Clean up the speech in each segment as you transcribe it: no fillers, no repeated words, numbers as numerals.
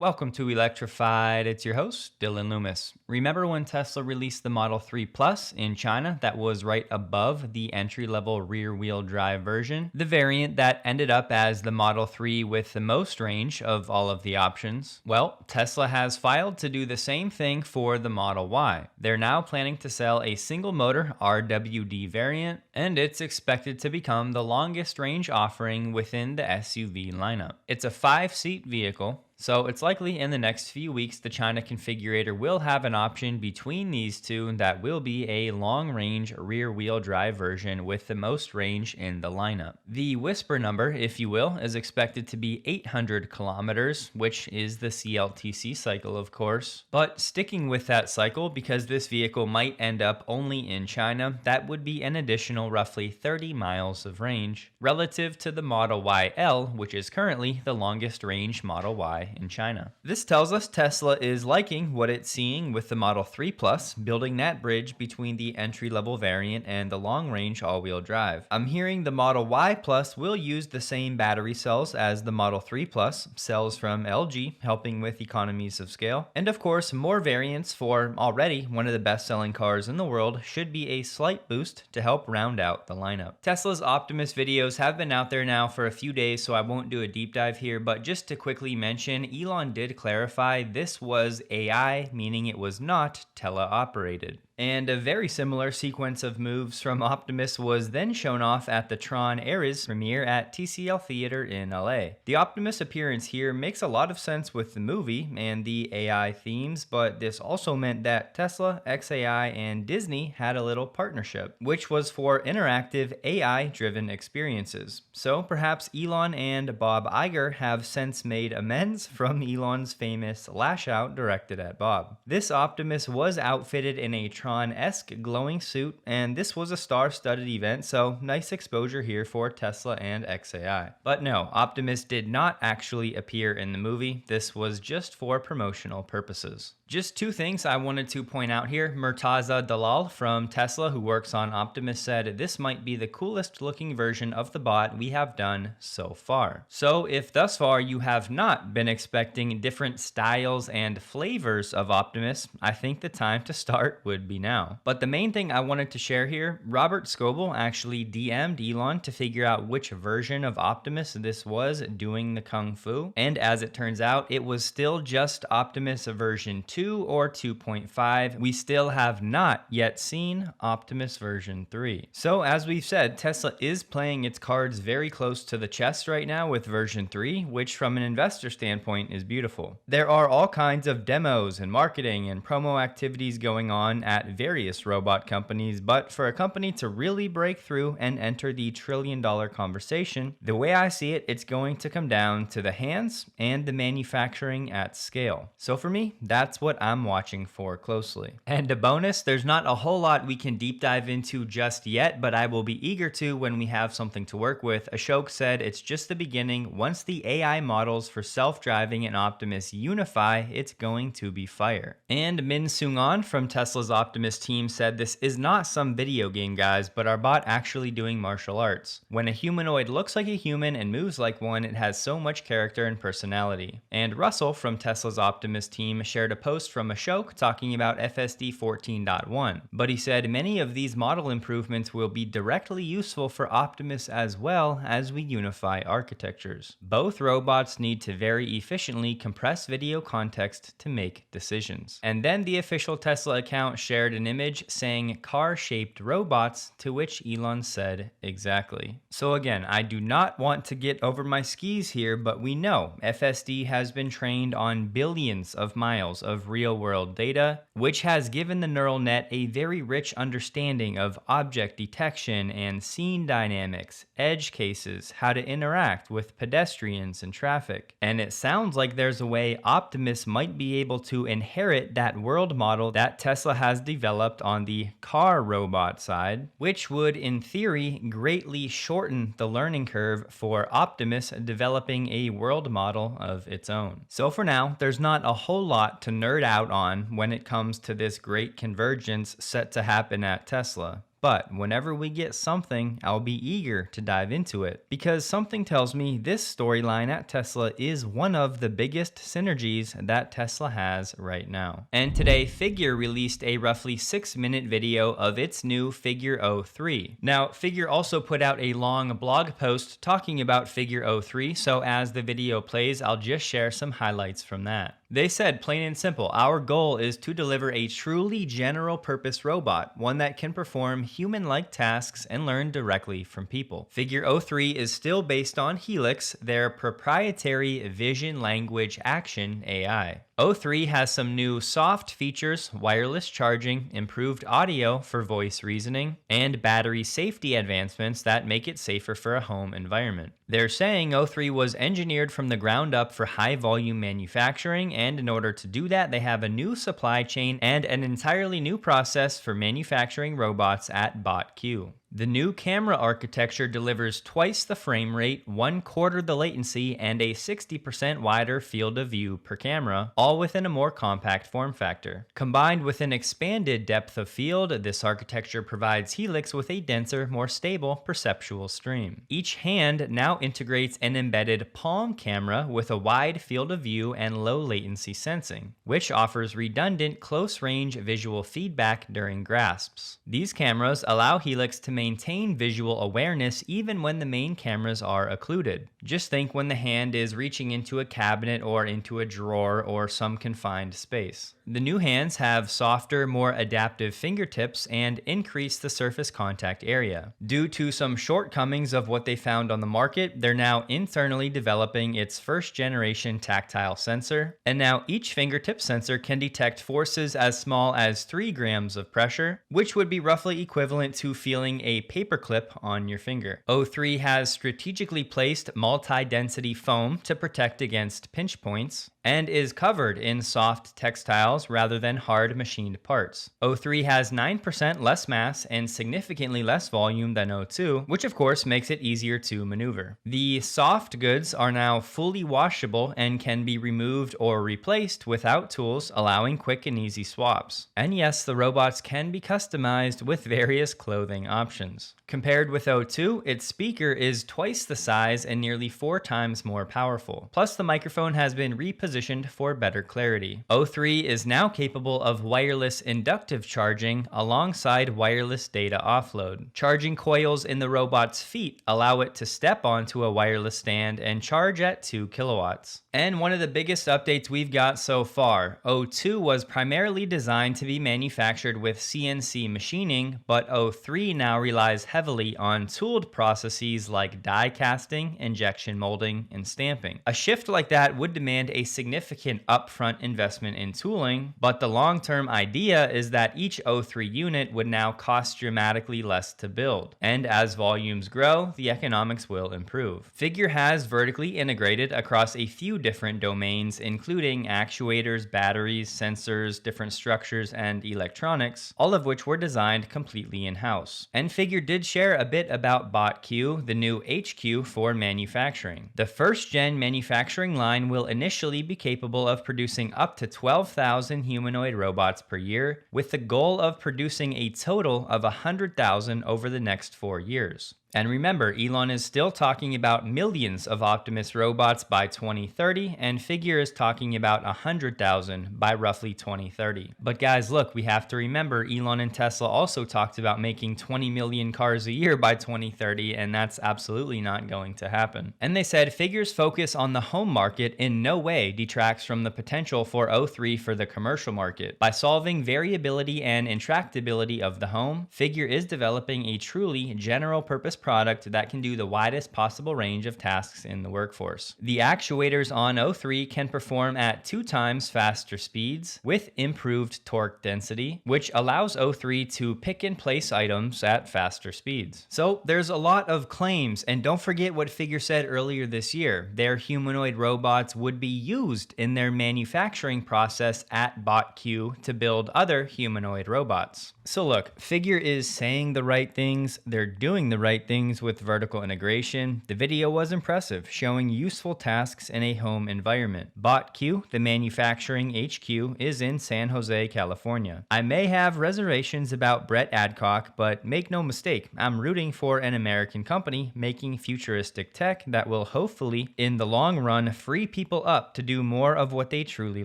Welcome to Electrified. It's your host, Dylan Loomis. Remember when Tesla released the Model 3 Plus in China that was right above the entry-level rear-wheel drive version? The variant that ended up as the Model 3 with the most range of all of the options? Well, Tesla has filed to do the same thing for the Model Y. They're now planning to sell a single-motor RWD variant, and it's expected to become the longest range offering within the SUV lineup. It's a 5-seat vehicle, so it's likely in the next few weeks the China configurator will have an option between these two that will be a long-range rear-wheel drive version with the most range in the lineup. The whisper number, if you will, is expected to be 800 kilometers, which is the CLTC cycle, of course. But sticking with that cycle, because this vehicle might end up only in China, that would be an additional roughly 30 miles of range, relative to the Model YL, which is currently the longest range Model Y in China. This tells us Tesla is liking what it's seeing with the Model 3 Plus, building that bridge between the entry-level variant and the long-range all-wheel drive. I'm hearing the Model Y Plus will use the same battery cells as the Model 3 Plus, cells from LG, helping with economies of scale. And of course, more variants for already one of the best-selling cars in the world should be a slight boost to help round out the lineup. Tesla's Optimus videos have been out there now for a few days, so I won't do a deep dive here, but just to quickly mention, Elon did clarify this was AI, meaning it was not teleoperated. And a very similar sequence of moves from Optimus was then shown off at the Tron Ares premiere at TCL Theater in LA. The Optimus appearance here makes a lot of sense with the movie and the AI themes, but this also meant that Tesla, XAI, and Disney had a little partnership, which was for interactive AI-driven experiences. So perhaps Elon and Bob Iger have since made amends from Elon's famous lash out directed at Bob. This Optimus was outfitted in a Tron-esque glowing suit, and this was a star-studded event, so nice exposure here for Tesla and XAI. But no, Optimus did not actually appear in the movie. This was just for promotional purposes. Just two things I wanted to point out here. Murtaza Dalal from Tesla, who works on Optimus, said this might be the coolest looking version of the bot we have done so far. So if thus far you have not been expecting different styles and flavors of Optimus, I think the time to start would be now. But the main thing I wanted to share here, Robert Scoble actually DM'd Elon to figure out which version of Optimus this was doing the Kung Fu. And as it turns out, it was still just Optimus version 2 or 2.5. We still have not yet seen Optimus version 3. So as we've said, Tesla is playing its cards very close to the chest right now with version 3, which from an investor standpoint is beautiful. There are all kinds of demos and marketing and promo activities going on at various robot companies, but for a company to really break through and enter the trillion-dollar conversation, the way I see it, it's going to come down to the hands and the manufacturing at scale. So for me, that's what I'm watching for closely. And a bonus, there's not a whole lot we can deep dive into just yet, but I will be eager to when we have something to work with. Ashok said it's just the beginning. Once the AI models for self-driving and Optimus unify, it's going to be fire. And Min Sung-an from Tesla's Optimus team said this is not some video game, guys, but our bot actually doing martial arts. When a humanoid looks like a human and moves like one, it has so much character and personality. And Russell from Tesla's Optimus team shared a post from Ashok talking about FSD 14.1, but he said many of these model improvements will be directly useful for Optimus as well as we unify architectures. Both robots need to very efficiently compress video context to make decisions. And then the official Tesla account shared an image saying car-shaped robots, to which Elon said exactly. So again, I do not want to get over my skis here, but we know FSD has been trained on billions of miles of real-world data, which has given the neural net a very rich understanding of object detection and scene dynamics, edge cases, how to interact with pedestrians and traffic. And it sounds like there's a way Optimus might be able to inherit that world model that Tesla has developed on the car robot side, which would, in theory, greatly shorten the learning curve for Optimus developing a world model of its own. So for now, there's not a whole lot to nerd out on when it comes to this great convergence set to happen at Tesla. But whenever we get something, I'll be eager to dive into it, because something tells me this storyline at Tesla is one of the biggest synergies that Tesla has right now. And today, Figure released a roughly 6-minute video of its new Figure 03. Now, Figure also put out a long blog post talking about Figure 03, so as the video plays, I'll just share some highlights from that. They said, plain and simple, our goal is to deliver a truly general purpose robot, one that can perform human-like tasks and learn directly from people. Figure 03 is still based on Helix, their proprietary vision language action AI. 03 has some new soft features, wireless charging, improved audio for voice reasoning, and battery safety advancements that make it safer for a home environment. They're saying 03 was engineered from the ground up for high volume manufacturing, and in order to do that, they have a new supply chain and an entirely new process for manufacturing robots at BotQ. The new camera architecture delivers twice the frame rate, 1/4 the latency, and a 60% wider field of view per camera, all within a more compact form factor. Combined with an expanded depth of field, this architecture provides Helix with a denser, more stable perceptual stream. Each hand now integrates an embedded palm camera with a wide field of view and low latency sensing, which offers redundant close-range visual feedback during grasps. These cameras allow Helix to maintain visual awareness even when the main cameras are occluded. Just think when the hand is reaching into a cabinet or into a drawer or some confined space. The new hands have softer, more adaptive fingertips and increase the surface contact area. Due to some shortcomings of what they found on the market, they're now internally developing its first generation tactile sensor, and now each fingertip sensor can detect forces as small as 3 grams of pressure, which would be roughly equivalent to feeling a paperclip on your finger. 03 has strategically placed multi-density foam to protect against pinch points, and is covered in soft textiles rather than hard machined parts. 03 has 9% less mass and significantly less volume than 02, which of course makes it easier to maneuver. The soft goods are now fully washable and can be removed or replaced without tools, allowing quick and easy swaps. And yes, the robots can be customized with various clothing options. Compared with 02, its speaker is twice the size and nearly 4 times more powerful. Plus, the microphone has been repositioned for better clarity. 03 is now capable of wireless inductive charging alongside wireless data offload. Charging coils in the robot's feet allow it to step onto a wireless stand and charge at 2 kilowatts. And one of the biggest updates we've got so far, 02 was primarily designed to be manufactured with CNC machining, but 03 now relies heavily on tooled processes like die casting, injection molding, and stamping. A shift like that would demand a significant upfront investment in tooling, but the long-term idea is that each 03 unit would now cost dramatically less to build. And as volumes grow, the economics will improve. Figure has vertically integrated across a few different domains, including actuators, batteries, sensors, different structures, and electronics, all of which were designed completely in-house. And Figure did share a bit about BotQ, the new HQ for manufacturing. The first-gen manufacturing line will initially be capable of producing up to 12,000 humanoid robots per year, with the goal of producing a total of 100,000 over the next 4 years. And remember, Elon is still talking about millions of Optimus robots by 2030, and Figure is talking about 100,000 by roughly 2030. But guys, look, we have to remember Elon and Tesla also talked about making 20 million cars a year by 2030, and that's absolutely not going to happen. And they said Figure's focus on the home market in no way detracts from the potential for 03 for the commercial market. By solving variability and intractability of the home, Figure is developing a truly general purpose product that can do the widest possible range of tasks in the workforce. The actuators on 03 can perform at 2 times faster speeds with improved torque density, which allows 03 to pick and place items at faster speeds. So there's a lot of claims, and don't forget what Figure said earlier this year. Their humanoid robots would be used in their manufacturing process at BotQ to build other humanoid robots. So look, Figure is saying the right things, they're doing the right things with vertical integration, the video was impressive, showing useful tasks in a home environment. BotQ, the manufacturing HQ, is in San Jose, California. I may have reservations about Brett Adcock, but make no mistake, I'm rooting for an American company making futuristic tech that will hopefully, in the long run, free people up to do more of what they truly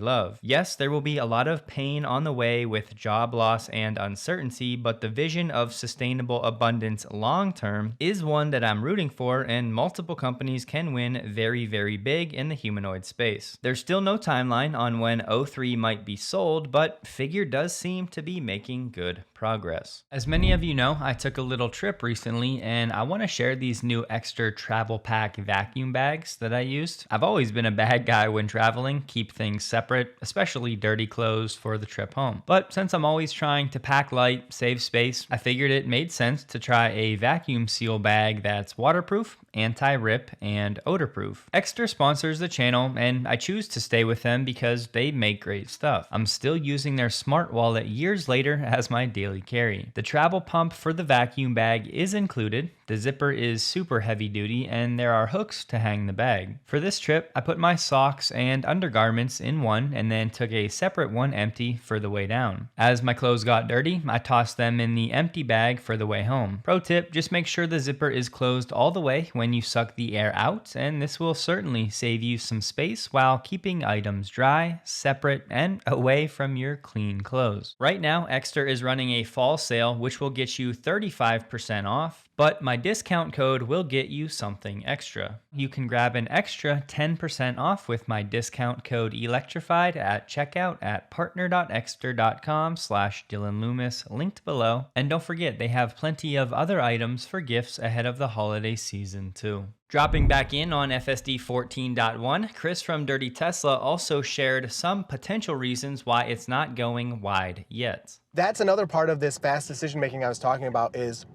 love. Yes, there will be a lot of pain on the way with job loss and uncertainty, but the vision of sustainable abundance long term is one that I'm rooting for, and multiple companies can win very, very big in the humanoid space. There's still no timeline on when O3 might be sold, but Figure does seem to be making good progress. As many of you know, I took a little trip recently, and I want to share these new extra travel pack vacuum bags that I used. I've always been a bag guy when traveling, keep things separate, especially dirty clothes for the trip home. But since I'm always trying to pack light, save space, I figured it made sense to try a vacuum seal bag that's waterproof, anti-rip, and odor-proof. Extra sponsors the channel, and I choose to stay with them because they make great stuff. I'm still using their smart wallet years later as my daily carry. The travel pump for the vacuum bag is included. The zipper is super heavy duty, and there are hooks to hang the bag. For this trip, I put my socks and undergarments in one and then took a separate one empty for the way down. As my clothes got dirty, I tossed them in the empty bag for the way home. Pro tip, just make sure the zipper is closed all the way when you suck the air out, and this will certainly save you some space while keeping items dry, separate, and away from your clean clothes. Right now, Extra is running a fall sale, which will get you 35% off. But my discount code will get you something extra. You can grab an extra 10% off with my discount code Electrified at checkout at partner.extra.com/Dylan Loomis, linked below. And don't forget, they have plenty of other items for gifts ahead of the holiday season too. Dropping back in on FSD 14.1, Chris from Dirty Tesla also shared some potential reasons why it's not going wide yet. That's another part of this fast decision making I was talking about is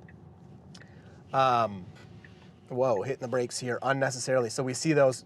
hitting the brakes here unnecessarily. So we see those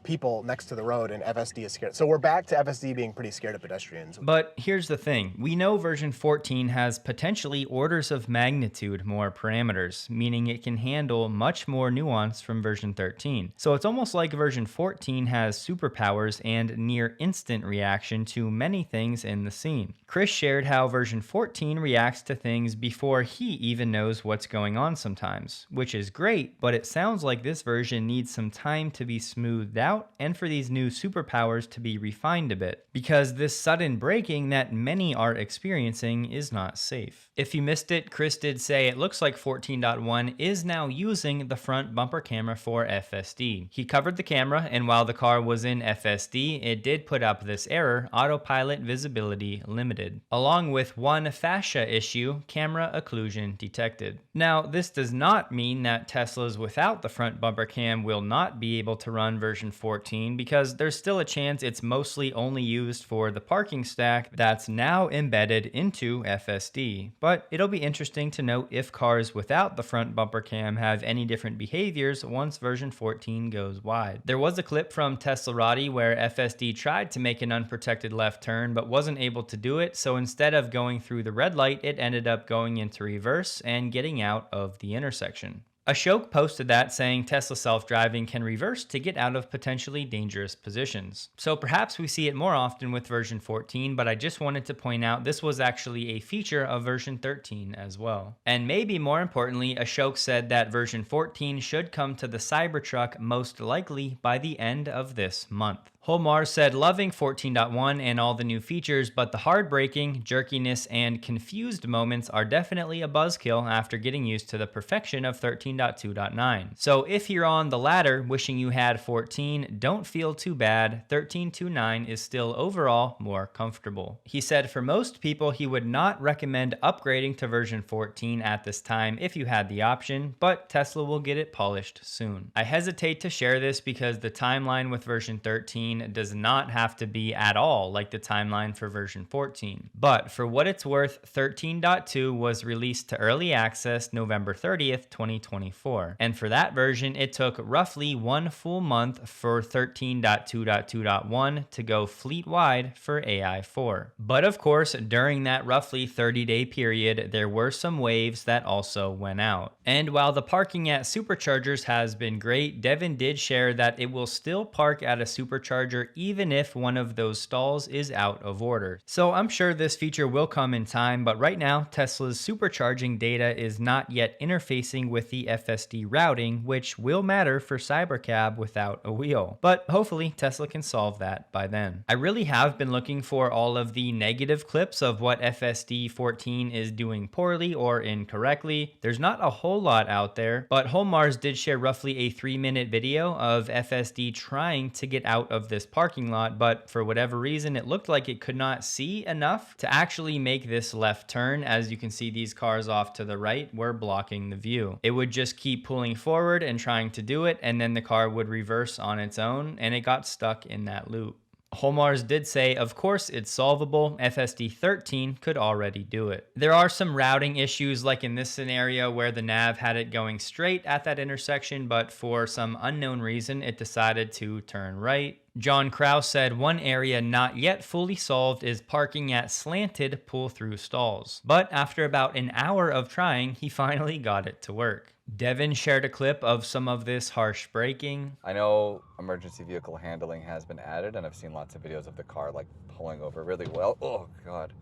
people next to the road, and FSD is scared. So we're back to FSD being pretty scared of pedestrians. But here's the thing. We know version 14 has potentially orders of magnitude more parameters, meaning it can handle much more nuance from version 13. So it's almost like version 14 has superpowers and near instant reaction to many things in the scene. Chris shared how version 14 reacts to things before he even knows what's going on sometimes, which is great, but it sounds like this version needs some time to be smoothed out and for these new superpowers to be refined a bit, because this sudden braking that many are experiencing is not safe. If you missed it, Chris did say it looks like 14.1 is now using the front bumper camera for FSD. He covered the camera, and while the car was in FSD, it did put up this error, autopilot visibility limited, along with one fascia issue, camera occlusion detected. Now, this does not mean that Teslas without the front bumper cam will not be able to run version 14, because there's still a chance it's mostly only used for the parking stack that's now embedded into FSD. But it'll be interesting to note if cars without the front bumper cam have any different behaviors once version 14 goes wide. There was a clip from Teslarati where FSD tried to make an unprotected left turn but wasn't able to do it, so instead of going through the red light, it ended up going into reverse and getting out of the intersection. Ashok posted that, saying Tesla self-driving can reverse to get out of potentially dangerous positions. So perhaps we see it more often with version 14, but I just wanted to point out this was actually a feature of version 13 as well. And maybe more importantly, Ashok said that version 14 should come to the Cybertruck most likely by the end of this month. Holmar said loving 14.1 and all the new features, but the hard braking, jerkiness, and confused moments are definitely a buzzkill after getting used to the perfection of 13.2.9. So if you're on the latter, wishing you had 14, don't feel too bad. 13.2.9 is still overall more comfortable. He said for most people, he would not recommend upgrading to version 14 at this time if you had the option, but Tesla will get it polished soon. I hesitate to share this because the timeline with version 13 14 does not have to be at all like the timeline for version 14. But for what it's worth, 13.2 was released to early access November 30th, 2024. And for that version, it took roughly 1 full month for 13.2.2.1 to go fleet-wide for AI4. But of course, during that roughly 30-day period, there were some waves that also went out. And while the parking at superchargers has been great, Devin did share that it will still park at a supercharger even if one of those stalls is out of order. So I'm sure this feature will come in time, but right now Tesla's supercharging data is not yet interfacing with the FSD routing, which will matter for Cybercab without a wheel. But hopefully Tesla can solve that by then. I really have been looking for all of the negative clips of what FSD 14 is doing poorly or incorrectly. There's not a whole lot out there, but Holmars did share roughly a 3-minute video of FSD trying to get out of this parking lot, but for whatever reason it looked like it could not see enough to actually make this left turn. As you can see, these cars off to the right were blocking the view. It would just keep pulling forward and trying to do it, and then the car would reverse on its own, and it got stuck in that loop. Holmars did say, of course, it's solvable. FSD 13 could already do it. There are some routing issues, like in this scenario where the nav had it going straight at that intersection, but for some unknown reason, it decided to turn right. John Krause said one area not yet fully solved is parking at slanted pull-through stalls. But after about an hour of trying, he finally got it to work. Devin shared a clip of some of this harsh braking. I know emergency vehicle handling has been added, and I've seen lots of videos of the car like pulling over really well. Oh God.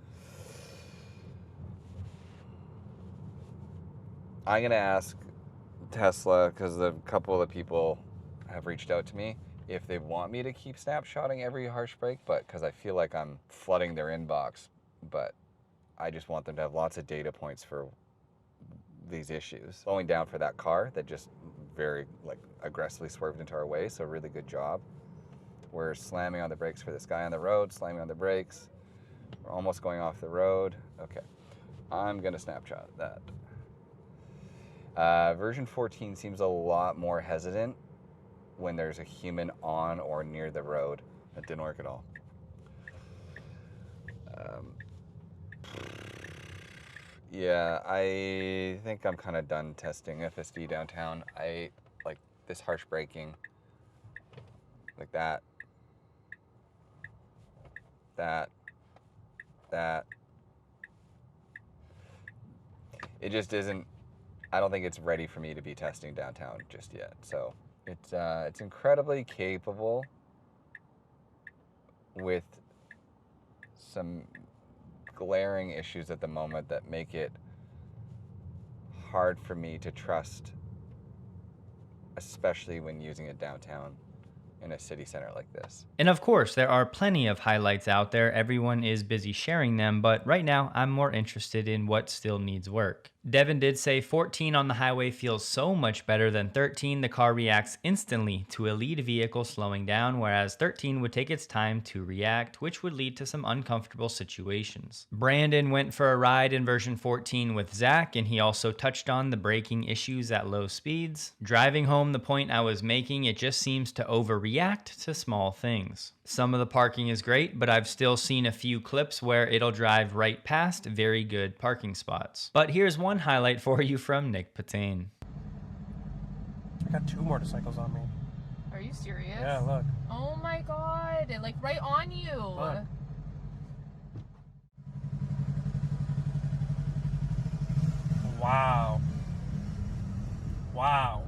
I'm gonna ask Tesla, because a couple of the people have reached out to me, if they want me to keep snapshotting every harsh brake, but because I feel like I'm flooding their inbox, but I just want them to have lots of data points for these issues. Slowing down for that car that just very aggressively swerved into our way, so really good job. We're slamming on the brakes for this guy on the road, slamming on the brakes. We're almost going off the road. Okay, I'm gonna snapshot that. Version 14 seems a lot more hesitant when there's a human on or near the road. That didn't work at all. Yeah, I think I'm kind of done testing FSD downtown. I like this harsh braking, like that. It just isn't, I don't think it's ready for me to be testing downtown just yet. So it's incredibly capable with some glaring issues at the moment that make it hard for me to trust, especially when using it downtown in a city center like this. And of course, there are plenty of highlights out there. Everyone is busy sharing them, but right now I'm more interested in what still needs work. Devin did say 14 on the highway feels so much better than 13. The car reacts instantly to a lead vehicle slowing down, whereas 13 would take its time to react, which would lead to some uncomfortable situations. Brandon went for a ride in version 14 with Zach, and he also touched on the braking issues at low speeds. Driving home the point I was making, it just seems to overreact to small things. Some of the parking is great, but I've still seen a few clips where it'll drive right past very good parking spots. But here's one highlight for you from Nick Patain. I got 2 motorcycles on me. Are you serious? Yeah, look. Oh my god, like right on you. Look. Wow. Wow.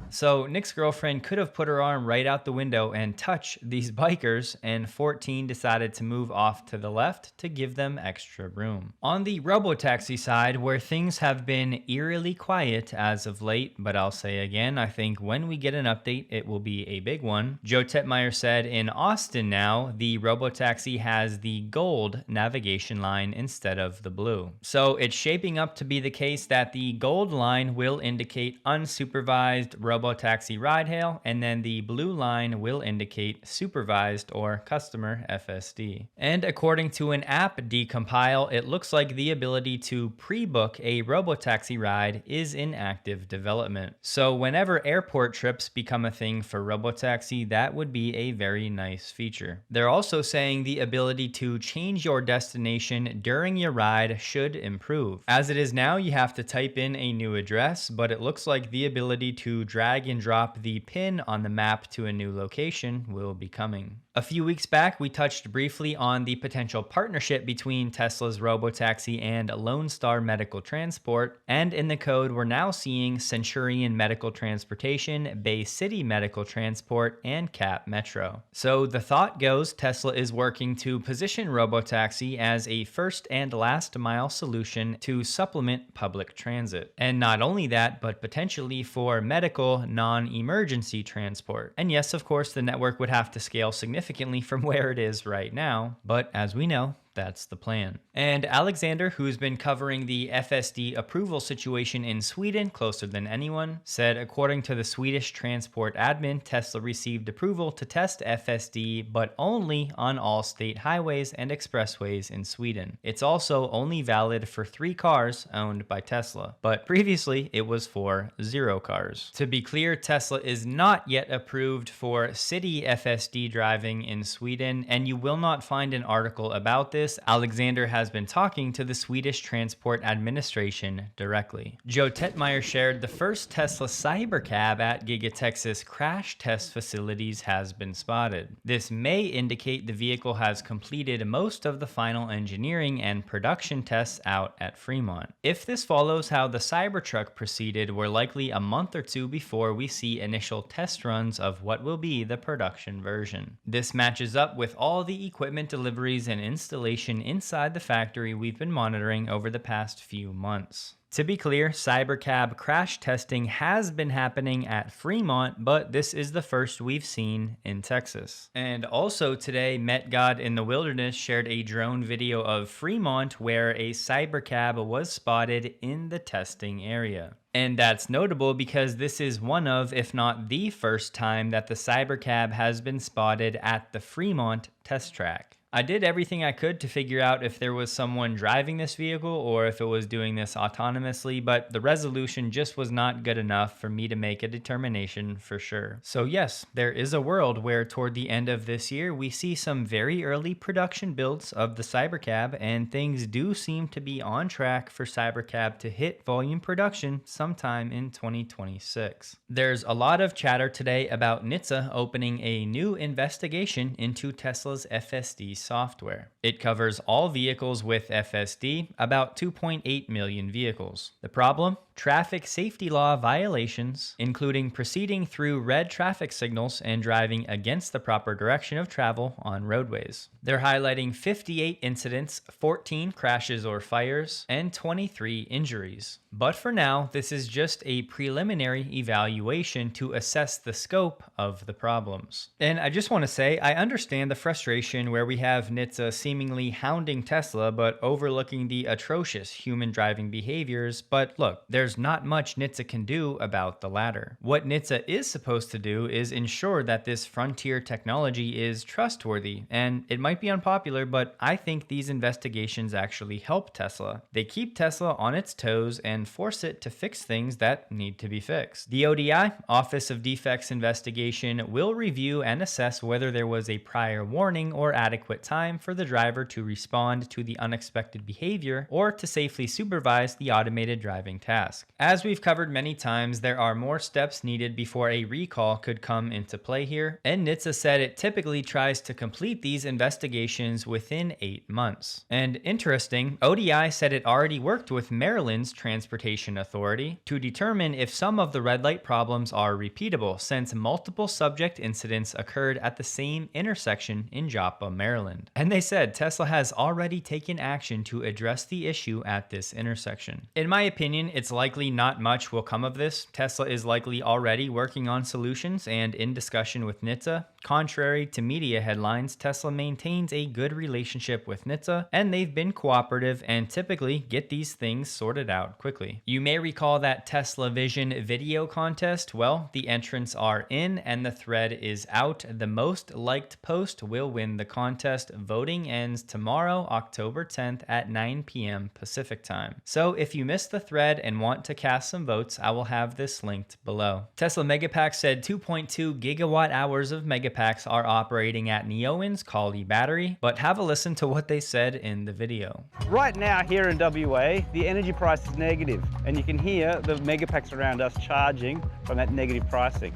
So Nick's girlfriend could have put her arm right out the window and touch these bikers, and 14 decided to move off to the left to give them extra room. On the robotaxi side, where things have been eerily quiet as of late, but I'll say again, I think when we get an update, it will be a big one. Joe Tetmeyer said in Austin now, the robotaxi has the gold navigation line instead of the blue. So it's shaping up to be the case that the gold line will indicate unsupervised robotaxi robotaxi ride hail, and then the blue line will indicate supervised or customer FSD. And according to an app decompile, it looks like the ability to pre-book a robotaxi ride is in active development. So whenever airport trips become a thing for robotaxi, that would be a very nice feature. They're also saying the ability to change your destination during your ride should improve. As it is now, you have to type in a new address, but it looks like the ability to drag and drop the pin on the map to a new location will be coming. A few weeks back, we touched briefly on the potential partnership between Tesla's robotaxi and Lone Star Medical Transport, and in the code, we're now seeing Centurion Medical Transportation, Bay City Medical Transport, and Cap Metro. So the thought goes Tesla is working to position robotaxi as a first and last mile solution to supplement public transit. And not only that, but potentially for medical non-emergency transport. And yes, of course, the network would have to scale significantly from where it is right now, but as we know, that's the plan. And Alexander, who's been covering the FSD approval situation in Sweden closer than anyone, said according to the Swedish transport admin, Tesla received approval to test FSD, but only on all state highways and expressways in Sweden. It's also only valid for 3 cars owned by Tesla, but previously it was for 0 cars. To be clear, Tesla is not yet approved for city FSD driving in Sweden, and you will not find an article about this. Alexander has been talking to the Swedish Transport Administration directly. Joe Tetmeyer shared the first Tesla Cybercab at Giga Texas crash test facilities has been spotted. This may indicate the vehicle has completed most of the final engineering and production tests out at Fremont. If this follows how the Cybertruck proceeded, we're likely a month or 2 before we see initial test runs of what will be the production version. This matches up with all the equipment deliveries and installation inside the factory we've been monitoring over the past few months. To be clear, Cybercab crash testing has been happening at Fremont, but this is the first we've seen in Texas. And also today, Met God in the Wilderness shared a drone video of Fremont where a Cybercab was spotted in the testing area. And that's notable because this is one of, if not the first time that the Cybercab has been spotted at the Fremont test track. I did everything I could to figure out if there was someone driving this vehicle or if it was doing this autonomously, but the resolution just was not good enough for me to make a determination for sure. So yes, there is a world where toward the end of this year, we see some very early production builds of the Cybercab, and things do seem to be on track for Cybercab to hit volume production sometime in 2026. There's a lot of chatter today about NHTSA opening a new investigation into Tesla's FSD software. It covers all vehicles with FSD, about 2.8 million vehicles. The problem? Traffic safety law violations, including proceeding through red traffic signals and driving against the proper direction of travel on roadways. They're highlighting 58 incidents, 14 crashes or fires, and 23 injuries. But for now, this is just a preliminary evaluation to assess the scope of the problems. And I just want to say, I understand the frustration where we have NHTSA seemingly hounding Tesla but overlooking the atrocious human driving behaviors, but look, there's not much NHTSA can do about the latter. What NHTSA is supposed to do is ensure that this frontier technology is trustworthy, and it might be unpopular, but I think these investigations actually help Tesla. They keep Tesla on its toes and force it to fix things that need to be fixed. The ODI, Office of Defects Investigation, will review and assess whether there was a prior warning or adequate time for the driver to respond to the unexpected behavior or to safely supervise the automated driving task. As we've covered many times, there are more steps needed before a recall could come into play here, and NHTSA said it typically tries to complete these investigations within 8 months. And interesting, ODI said it already worked with Maryland's Transportation Authority to determine if some of the red light problems are repeatable, since multiple subject incidents occurred at the same intersection in Joppa, Maryland. And they said Tesla has already taken action to address the issue at this intersection. In my opinion, it's likely not much will come of this. Tesla is likely already working on solutions and in discussion with NHTSA. Contrary to media headlines, Tesla maintains a good relationship with NHTSA, and they've been cooperative and typically get these things sorted out quickly. You may recall that Tesla Vision video contest. Well, the entrants are in and the thread is out. The most liked post will win the contest. Voting ends tomorrow, October 10th at 9 p.m. Pacific time. So if you missed the thread and want to cast some votes, I will have this linked below. Tesla Megapack said 2.2 gigawatt hours of Megapacks are operating at Neoen's Collie battery, but have a listen to what they said in the video. Right now here in WA, the energy price is negative, and you can hear the Megapacks around us charging from that negative pricing.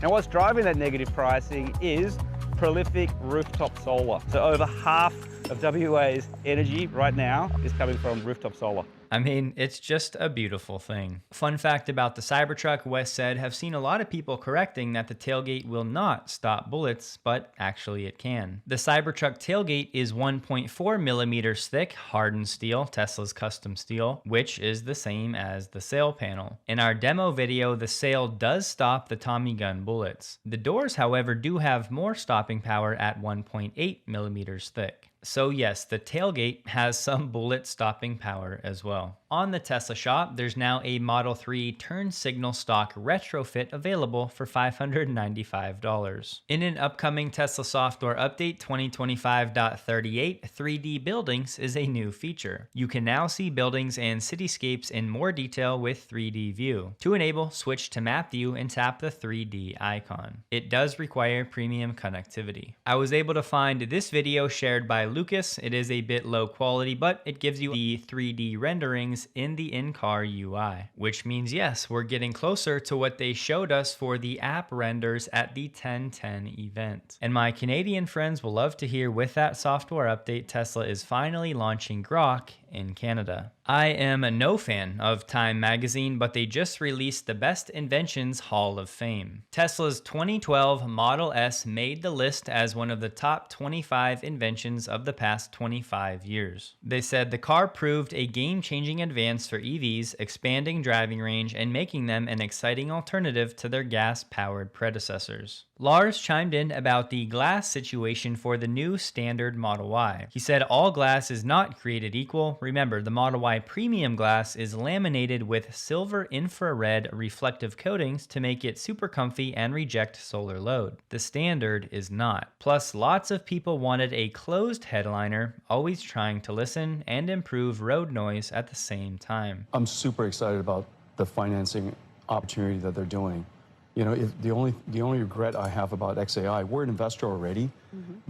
Now what's driving that negative pricing is prolific rooftop solar. So over half of WA's energy right now is coming from rooftop solar. I mean, it's just a beautiful thing. Fun fact about the Cybertruck, Wes said, have seen a lot of people correcting that the tailgate will not stop bullets, but actually it can. The Cybertruck tailgate is 1.4 millimeters thick, hardened steel, Tesla's custom steel, which is the same as the sail panel. In our demo video, the sail does stop the Tommy gun bullets. The doors, however, do have more stopping power at 1.8 millimeters thick. So yes, the tailgate has some bullet stopping power as well. On the Tesla shop, there's now a Model 3 turn signal stock retrofit available for $595. In an upcoming Tesla software update 2025.38, 3D buildings is a new feature. You can now see buildings and cityscapes in more detail with 3D view. To enable, switch to map view and tap the 3D icon. It does require premium connectivity. I was able to find this video shared by Lucas. It is a bit low quality, but it gives you the 3D renderings in the in-car UI, which means yes, we're getting closer to what they showed us for the app renders at the 1010 event. And my Canadian friends will love to hear, with that software update, Tesla is finally launching Grok in Canada. I am no fan of Time magazine, but they just released the Best Inventions Hall of Fame. Tesla's 2012 Model S made the list as one of the top 25 inventions of the past 25 years. They said the car proved a game-changing advance for EVs, expanding driving range and making them an exciting alternative to their gas-powered predecessors. Lars chimed in about the glass situation for the new standard Model Y. He said all glass is not created equal. Remember, the Model Y premium glass is laminated with silver infrared reflective coatings to make it super comfy and reject solar load. The standard is not. Plus, lots of people wanted a closed headliner, always trying to listen and improve road noise at the same time. I'm super excited about the financing opportunity that they're doing. You know, the only regret I have about XAI, we're an investor already.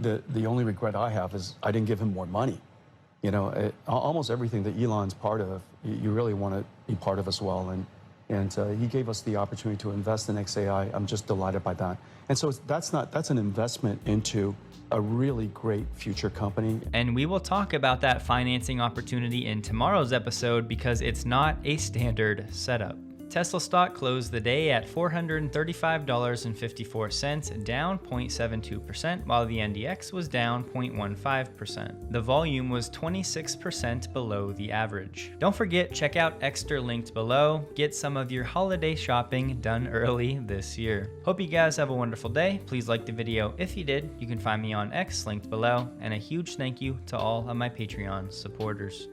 The only regret I have is I didn't give him more money. You know, almost everything that Elon's part of, you really want to be part of as well. And he gave us the opportunity to invest in XAI. I'm just delighted by that. And so that's an investment into a really great future company. And we will talk about that financing opportunity in tomorrow's episode because it's not a standard setup. Tesla stock closed the day at $435.54, down 0.72%, while the NDX was down 0.15%. The volume was 26% below the average. Don't forget, check out Extra linked below. Get some of your holiday shopping done early this year. Hope you guys have a wonderful day. Please like the video if you did. You can find me on X linked below, and a huge thank you to all of my Patreon supporters.